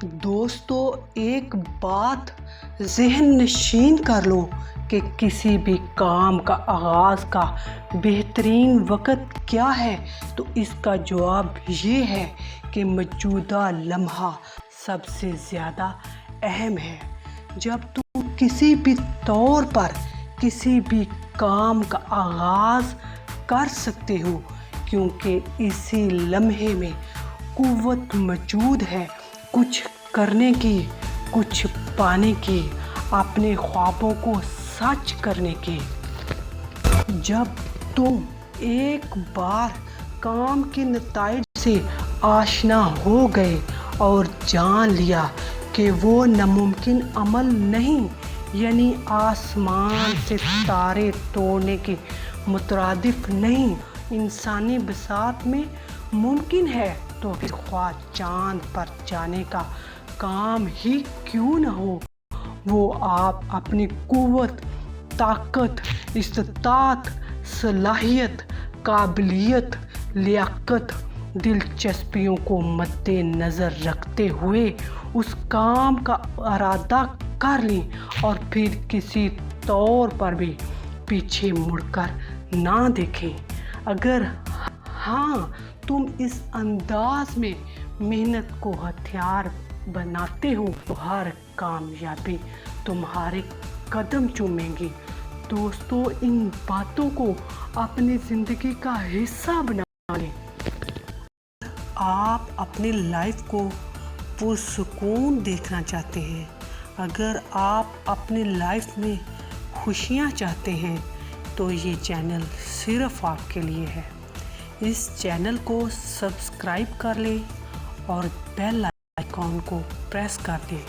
دوستو ایک بات ذہن نشین کر لو کہ کسی بھی کام کا آغاز کا بہترین وقت کیا ہے، تو اس کا جواب یہ ہے کہ موجودہ لمحہ سب سے زیادہ اہم ہے۔ جب تم کسی بھی طور پر کسی بھی کام کا آغاز کر سکتے ہو، کیونکہ اسی لمحے میں قوت موجود ہے کچھ کرنے کی، کچھ پانے کی، اپنے خوابوں کو سچ کرنے کی۔ جب تم ایک بار کام کے نتائج سے آشنا ہو گئے اور جان لیا کہ وہ ناممکن عمل نہیں، یعنی آسمان سے تارے توڑنے کے مترادف نہیں، انسانی بساط میں ممکن ہے، تو پھر خواہ چاند پر جانے کا کام ہی کیوں نہ ہو، وہ آپ اپنی قوت، طاقت، استطاعت، صلاحیت، قابلیت، لیاقت، دلچسپیوں کو مد نظر رکھتے ہوئے اس کام کا ارادہ کر لیں اور پھر کسی طور پر بھی پیچھے مڑ کر نہ دیکھیں۔ اگر ہاں تم اس انداز میں محنت کو ہتھیار بناتے ہو تو ہر کامیابی تمہارے قدم چومے گی۔ دوستو ان باتوں کو اپنی زندگی کا حصہ بنا لیں۔ آپ اپنی لائف کو پرسکون دیکھنا چاہتے ہیں، اگر آپ اپنی لائف میں خوشیاں چاہتے ہیں تو یہ چینل صرف آپ کے لیے ہے۔ اس چینل کو سبسکرائب کر لیں اور بیل آئیکن کو پریس کر دیں۔